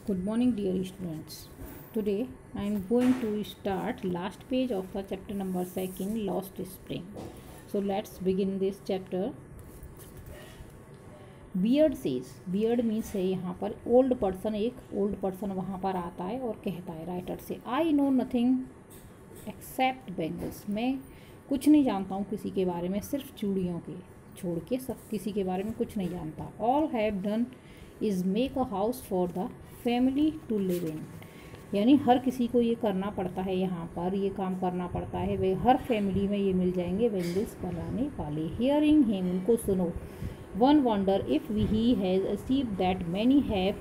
Good morning, dear students. Today I am going to start last page of the chapter number 2, Lost Spring. So let's begin this chapter. Beard says, beard means है यहाँ पर old person, एक old person वहाँ पर आता है और कहता है राइटर से, I know nothing except bangles. मैं कुछ नहीं जानता हूँ किसी के बारे में, सिर्फ चूड़ियों के छोड़ के सब किसी के बारे में कुछ नहीं जानता. All have done is make a house for the family to live in. यानी हर किसी को ये करना पड़ता है, यहाँ पर ये काम करना पड़ता है. वे हर फैमिली में ये मिल जाएंगे बैंगल्स बनाने वाले. हियरिंग हिम, उनको सुनो. One wonder if he has achieve that many have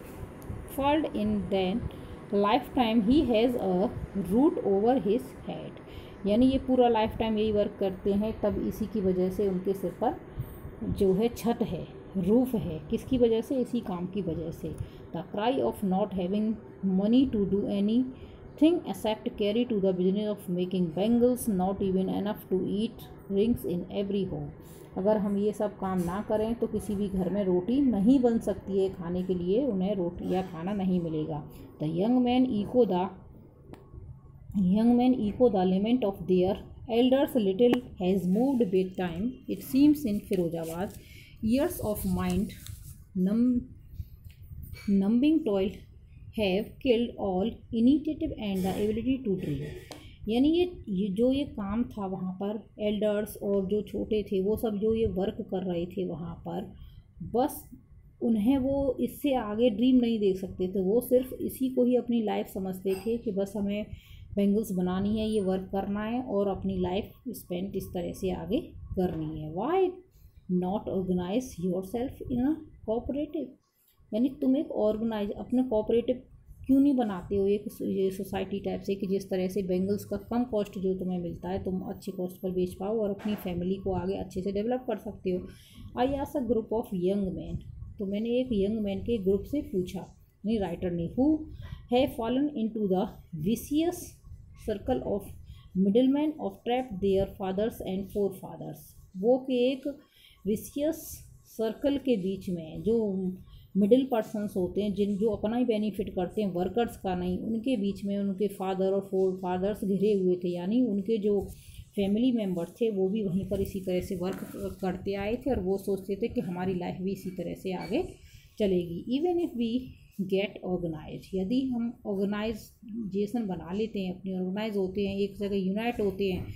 fold in than life time he has a root over his head. यानी ये पूरा लाइफ टाइम यही वर्क करते हैं, तब इसी की वजह से उनके सिर पर जो है छत है, रूफ है. किसकी वजह से? इसी काम की वजह से. The cry of not having money to do anything except carry to the business of making bangles not even enough to eat rings in every home. अगर हम ये सब काम ना करें तो किसी भी घर में रोटी नहीं बन सकती है खाने के लिए, उन्हें रोटी या खाना नहीं मिलेगा. The young man echo the lament of their elders. Little has moved big time, it seems, in Firozabad. Years of mind numbing toil have killed all initiative and the ability to dream. यानी ये जो ये काम था वहाँ पर, elders और जो छोटे थे वो सब जो ये वर्क कर रहे थे वहाँ पर, बस उन्हें वो इससे आगे ड्रीम नहीं देख सकते थे. वो सिर्फ इसी को ही अपनी लाइफ समझते थे कि बस हमें बैंगल्स बनानी है, ये वर्क करना है और अपनी लाइफ स्पेंड इस तरह से आगे करनी है. Why not organise yourself in a cooperative. यानी तुम एक ऑर्गेनाइज अपने कोऑपरेटिव क्यों नहीं बनाते हो एक ये सोसाइटी टाइप से, कि जिस तरह से बैंगल्स का कम कॉस्ट जो तुम्हें मिलता है तुम अच्छे कॉस्ट पर बेच पाओ और अपनी फैमिली को आगे अच्छे से डेवलप कर सकते हो. I asked a group of young man. तो मैंने एक यंग मैन के ग्रुप से पूछा, यानी राइटर ने, who have fallen into the vicious circle of middleman of trap their fathers and forefathers. वो कि एक विशियस सर्कल के बीच में जो मिडिल पर्सनस होते हैं, जो अपना ही बेनिफिट करते हैं, वर्कर्स का नहीं, उनके बीच में उनके फादर और फोर फादर्स घिरे हुए थे. यानी उनके जो फैमिली मेम्बर्स थे वो भी वहीं पर इसी तरह से वर्क करते आए थे और वो सोचते थे कि हमारी लाइफ भी इसी तरह से आगे चलेगी. Even if we get organise, यदि हम ऑर्गेनाइजेशन बना लेते हैं, अपनी ऑर्गेनाइज होते हैं, एक जगह यूनाइट होते हैं,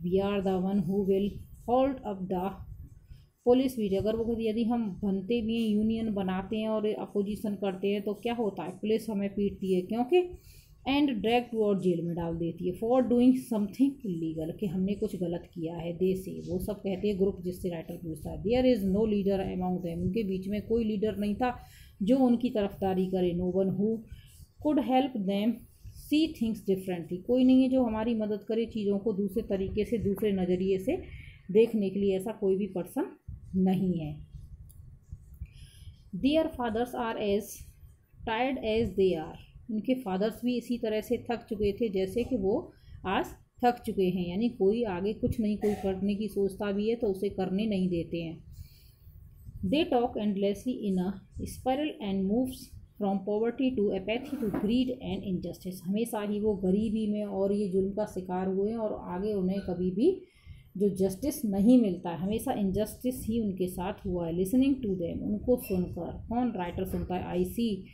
we are the one who will hold up the police भी. अगर वो यदि हम बनते भी हैं, यूनियन बनाते हैं और अपोजिशन करते हैं, तो क्या होता है? पुलिस हमें पीटती है, क्योंकि एंड ड्रैग टू और जेल में डाल देती है फॉर डूइंग समथिंग इलीगल, कि हमने कुछ गलत किया है. दे से वो सब कहते हैं, ग्रुप जिससे राइटर पूछता है. There is no leader among them. उनके बीच में कोई लीडर नहीं था जो उनकी तरफदारी करे. No one who could help them see things differently. कोई नहीं है जो हमारी मदद करे चीज़ों को दूसरे तरीके से, दूसरे नज़रिए से देखने के लिए. ऐसा कोई भी पर्सन नहीं है. Their fathers are as tired as they are. उनके फादर्स भी इसी तरह से थक चुके थे जैसे कि वो आज थक चुके हैं. यानी कोई आगे कुछ नहीं, कोई करने की सोचता भी है तो उसे करने नहीं देते हैं. They talk endlessly in a spiral and moves from poverty to apathy to greed and injustice. हमेशा ही वो गरीबी में और ये जुल्म का शिकार हुए और आगे उन्हें कभी भी जो जस्टिस नहीं मिलता है, हमेशा इनजस्टिस ही उनके साथ हुआ है. लिसनिंग टू देम, उनको सुनकर. कौन? राइटर सुनता है. आई सी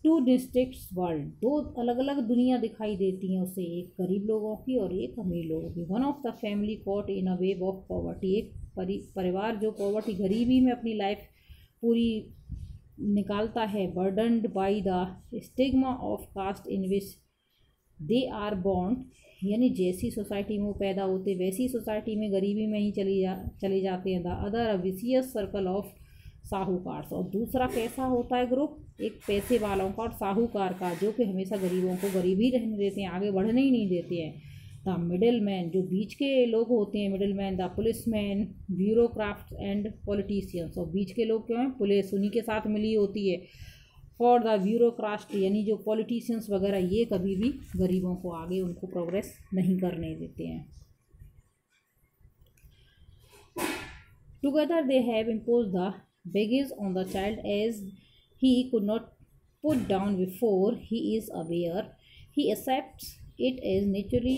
टू डिस्ट्रिक्ट्स वर्ल्ड. दो अलग अलग दुनिया दिखाई देती हैं उसे, एक गरीब लोगों की और एक अमीर लोगों की. One of the family caught in a wave of poverty. एक परिवार जो पॉवर्टी, गरीबी में अपनी लाइफ पूरी निकालता है. Burdened by the stigma of caste in which they are born. यानी जैसी सोसाइटी में वो पैदा होते वैसी सोसाइटी में गरीबी में ही चले जाते हैं. The other a vicious circle of साहूकार. और दूसरा कैसा होता है ग्रुप? एक पैसे वालों का और साहूकार का, जो कि हमेशा गरीबों को गरीब ही रहने देते हैं, आगे बढ़ने ही नहीं देते हैं. द मिडिल मैन, जो बीच के लोग होते हैं, middle man. The police man, bureaucrat and politicians. और बीच के लोग क्यों हैं? पुलिस उन्हीं के साथ मिली होती है. फॉर द ब्यूरोक्रास्ट, यानी जो पॉलिटिशियंस वगैरह, ये कभी भी गरीबों को आगे उनको प्रोग्रेस नहीं करने देते हैं. Together they have impose the baggage on the child as he could not put down before he is aware. He accepts it as naturally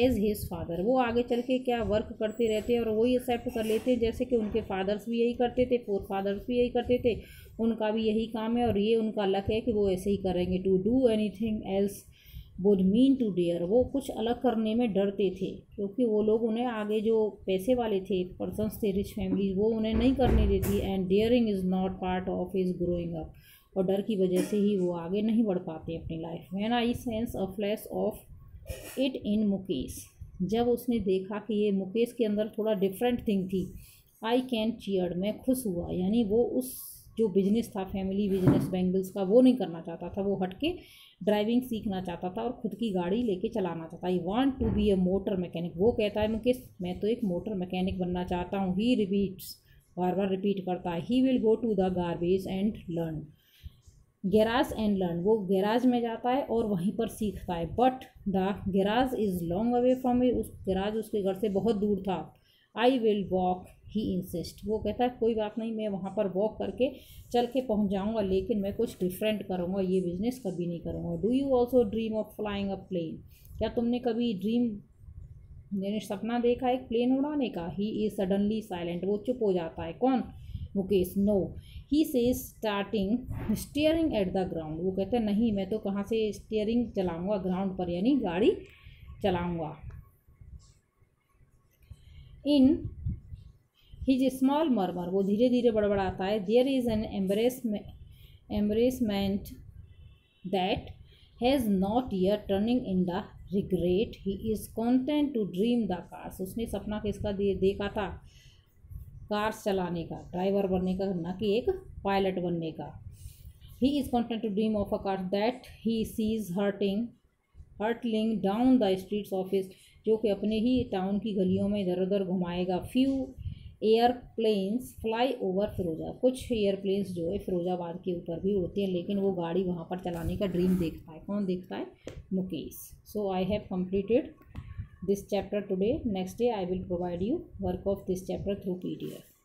as his father. वो आगे चल के क्या वर्क करते रहते हैं और वही एक्सेप्ट कर लेते हैं जैसे कि उनके फादर्स भी यही करते थे, फोर फादर्स भी यही करते थे, उनका भी यही काम है और ये उनका लक है कि वो ऐसे ही करेंगे. To do anything else would mean to dare. वो कुछ अलग करने में डरते थे क्योंकि वो लोग उन्हें आगे जो पैसे वाले थे पर्सनस थे, रिच फैमिली, वो उन्हें नहीं करने देती. And daring is not part of his growing up. और डर की वजह से ही वो आगे नहीं बढ़ पाते अपनी life. When I sense a flash of it in Mukesh. जब उसने देखा कि ये मुकेश के अंदर थोड़ा डिफरेंट थिंग थी. I can cheered. मैं खुश हुआ. यानी वो उस जो बिजनेस था, फैमिली बिजनेस बैंगल्स का, वो नहीं करना चाहता था. वो हट के ड्राइविंग सीखना चाहता था और खुद की गाड़ी लेके चलाना चाहता. I want to be a motor mechanic. वो कहता है मुकेश मैं तो एक मोटर मैकेनिक बनना चाहता हूँ. ही रिपीट्स. बार बार रिपीट करता है. He will go to the garbage and learn. Garage and learn. वो गैराज में जाता है और वहीं पर सीखता है. But the garage is long away from he. उस गैराज उसके घर से बहुत दूर था. I will walk he insist. वो कहता है कोई बात नहीं, मैं वहाँ पर वॉक करके चल के पहुँच जाऊँगा, लेकिन मैं कुछ डिफरेंट करूँगा, ये बिज़नेस कभी नहीं करूँगा. Do you also dream of flying a plane. क्या तुमने कभी यानी सपना देखा एक प्लेन उड़ाने का. He is suddenly silent. वो चुप हो जाता है. कौन? Mukesh. No. He says staring at the ground. वो कहते हैं नहीं, मैं तो कहाँ से स्टीयरिंग चलाऊँगा ग्राउंड पर, यानी गाड़ी चलाऊँगा. In his small murmur. वो धीरे धीरे बड़बड़ाता है. There is an embarrassment that has not yet turning in the regret. He is content to dream the cars. उसने सपना किसका देखा था? कार्स चलाने का, ड्राइवर बनने का, ना कि एक पायलट बनने का. He is content to dream of a car that he sees hurtling down the streets of his. जो कि अपने ही टाउन की गलियों में इधर उधर घुमाएगा. फ्यू एयरप्लेन्स फ्लाई ओवर फिरोजा. कुछ एयरप्लेन्स जो है फिरोजाबाद के ऊपर भी उड़ते हैं, लेकिन वो गाड़ी वहाँ पर चलाने का ड्रीम देखता है. कौन देखता है? Mukesh. So I have completed this chapter today. Next day I will provide you work of this chapter through PDF.